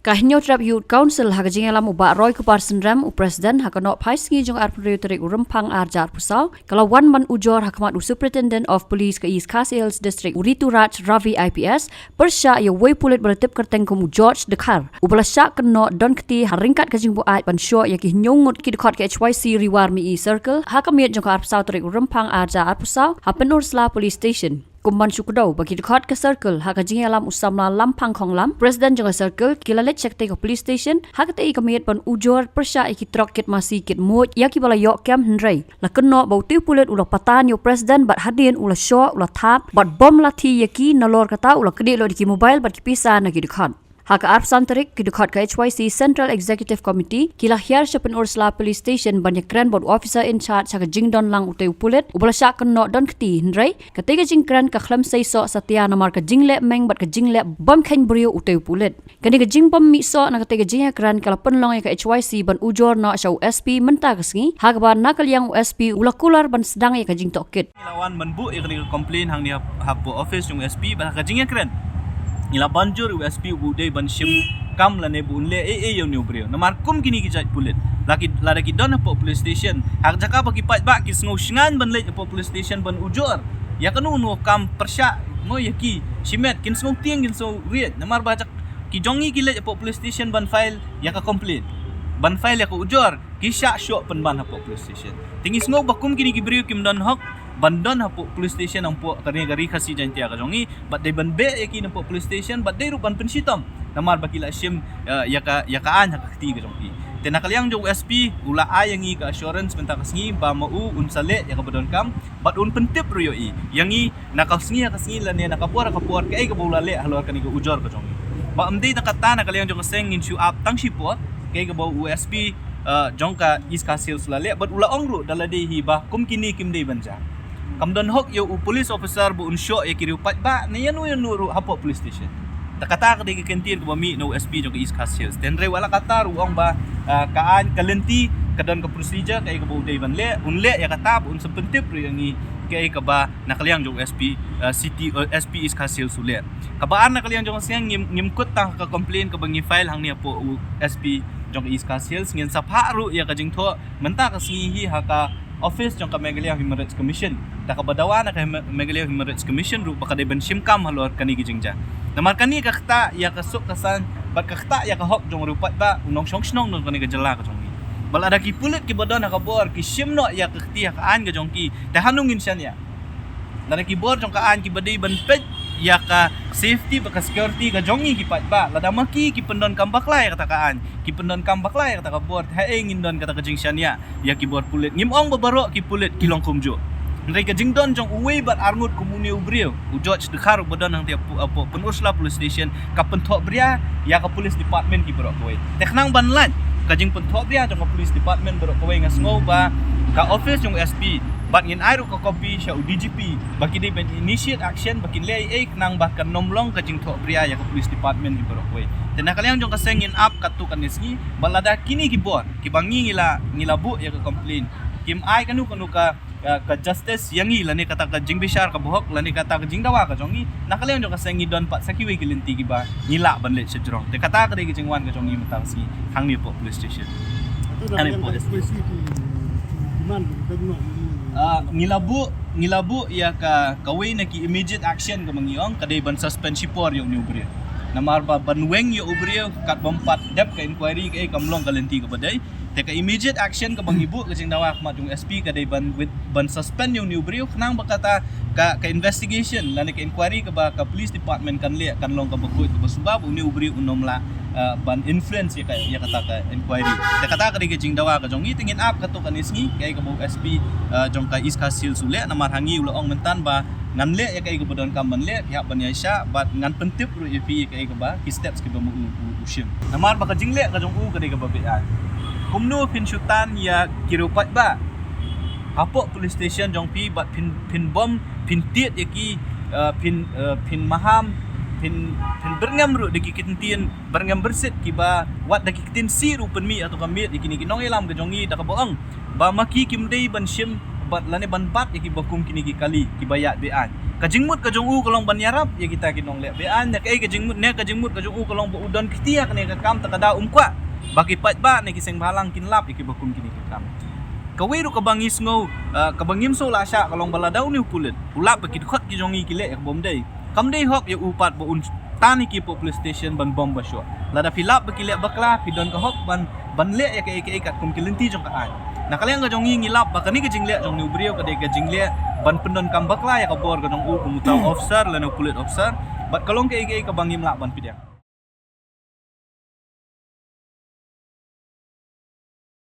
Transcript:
Kahinyo trap youth council hakajing alam uba Roy Kuparsen Ram u president hakanok pais ngi jong arpuri tarik urempang arjar pusau kalawan man ujor hakamat u superintendent of police ke East Khas Hills district Uritu Raj Ravi IPS persya ya way pulit bertip kerteng kum George Dekar ubala syak keno don keti haringkat kajing bu ai pan syo ya ki nyongut ki dekat ke HYC Riwar Mi Circle hakamiat jong arpusau tarik urempang arjar pusau hapenur sla police station Kumban Sukudau bagi dekat ke circle hakajing alam usamla lampang khonglam president jong circle kilalet cekte ke police station hakate kamiet pan ujor persya iki trok kit masih kit mot yaki bala yok kem hendrai la keno bau tiu pulet ulah patan yo president bat hadin ulah syok ulah tap bat bom lati yaki nalor kata ulah kedi lo diki mobile bat kipisa na ki dekat Haka arp santarik kidukat ke HYC Central Executive Committee kila hiar siapin ursla police station banyak kran bod officer in charge haka jingdon lang utay upulit ubala syak keno don keti hendrai ketiga jingkran ka khlam say so satya namar ka jingle meng bat ka jingle bom khen brio utay upulit kani ka jing bom mi so na ketiga jing kran kala penlong ka HYC ban ujor no sa USP menta kasngi haka ba nakal yang USP ulakular ban sedang ka jing tokit lawan menbu ikni komplain hang ni hak bo office yung USP ba ka jing kran Ila banjur USP budai banshim kam lane bunle yung new brio namar kum kini ki jat pulit laki ki don po police station hak jaka bagi pat ba ki sngo shingan ban le po police station ban ujor ya kanu no kam persya mo yaki shimet kin sngo tiang kin so riet namar ba jak ki jongi ki le po police station ban file ya ka complete ban file ya ka ujor ki sya shok pan ban po police station tingi sngo bakum kini ki brio kim don hok bandon hapo police station ang po kani gari khasi janti aga jongi but they ban be eki na po police station but they rupan pensitom namar bakila shim yakaan hakati ga jongi tenakalyang jong SP ula ayangi ka assurance menta kasngi ba mau unsale ya kabadon kam but un pentip ruyo i yangi nakasngi kasngi lane nakapor ka ay kabulale halor kani ga ujor ka jongi ba amdei nakata nakalyang jong seng in shoe up tang shipo kay ga ba USP jongka East Khas Hills lale but ula ongru dalade hi ba kum kini kim dei banja Kamdon hok yo police officer bu unsyo ya kiri upat ba na yan nuru hapo police station. Takata ka di kentir ko mi no SP jong East Khas Hills. Tenre wala kata ruang ba kaan kalenti kadon ka procedure kay ka budai banle unle ya kata un sepentip ru yang kay ka ba nakalyang jong SP city SP East Khas Hills ule. Kabaan nakalyang jong siang ngimkut ta ka complain ka bangi file hang ni po SP jong East Khas Hills ngin sapha ru ya ka jing tho menta ka sihi haka office jong ka Megalia Human Rights Commission takabadawa na ka Megalia Human Rights Commission ru baka deben simkam halor kani gijingja namar kani kakta ya kasuk kasan bat kakta ya ka hok jong rupat ba unong song no kani gajala ka jongi bal ada ki pulit ki badon ka bor ki simno ya kakti ya kaan ga jongki ta hanungin sian ya dara ki bor jong ka an ki badai ban pet ya ka safety baka security ka jongi ki pat ba lada maki ki pendon kambak lai kata kaan ki pendon kambak lai kata ka bor ha engin don kata ka jingsian ya ki bor pulit ngimong babaro ki pulit kilong kumjo Ndai ka jingdon jong uwe bat arngut komuni ubrio u George Dekar badon nang dia apo penursla police station ka pentok bria ya ka police department ki berok kowe teknang banlan ka jing pentok bria jong ka police department berok kowe ngasngo ba ka office jong SP bat ngin airu ka copy sya DGP baki di ben initiate action baki lei nang bahkan nomlong ka jing tok bria ya ka police department ki berok kowe tenakalyang jong ka sengin up katu kanisgi balada kini ki bor ki bangi ngila bu ya ka complain kim ai kanu ka justice yangi lani kata ka jing bishar ka bohok lani kata ka jing dawa ka jongi nakalyang jong ka sengi don pat sakiwe kilinti ki ba ngila banle se jrong te kata ka de jing wan ka jongi matang si hang ni po police station ani po ngilabu ya ka kaway na ki immediate action ka mangiong kadai ban suspend sipor yung ni ubrio namar ba banweng yo ubrio kat bompat dep ka inquiry ka kamlong kalenti ka badai teka immediate action ka bang ibu kasing dawa mat yung SP kadai ban suspend yung new brio nang bakata ka investigation lani ka inquiry ka ba ka police department kan long ka bagud ka subab new brio unomla ban influence ya kata ka inquiry teka ta ka diging dawa ka jong itingin up ka to kanisgi kay ka mo SP jong ka East Khas Hills ule namar hangi uloong mentan ba nganle ya kay ka badon kam banle ya ban ya sya bat ngan pentip ru ipi kay ka ba ki steps ka ba mo ushim namar ba ka jingle ka jong u ka de ka ba bian kumno pinsyutan ya kirupat ba hapo police station jong pi bat pin bom pin tiet yaki pin maham pin berngam ru deki kitintien berngam bersit ki ba wat deki kitin si ru penmi atau kamit ikini kinong ilam ke jongi da ka boang ba maki kim dei ban shim bat lane ban bat ya ki bakum kini ki kali ki bayat bean kajingmut kajong u kolong ban yarap ya kita kinong le bean ya kai kajingmut kajong u kolong bo udan kitiak ne ka kam takada umkwa baki pat ba ne ki seng balang kinlap ya ki bakum kini ki kam kawiru kabangis ngau kabangim so la sha kalong baladau ni pulit ulap baki khot ki jongi ki le ya bom dei kam dei hok ya upat bo un tani ki po police station ban bom basyo lada filap baki le bakla pidon ka hok ban le ya ke kat kum kilinti jong ka ai nak kalian ka jong ngilap bakani ka jingle jong ni brio ka de ka jingle ban pendon kam bakla ya ka bor ka jong u kumutau officer lano police officer bat kalong ke ka bangim la ban pidya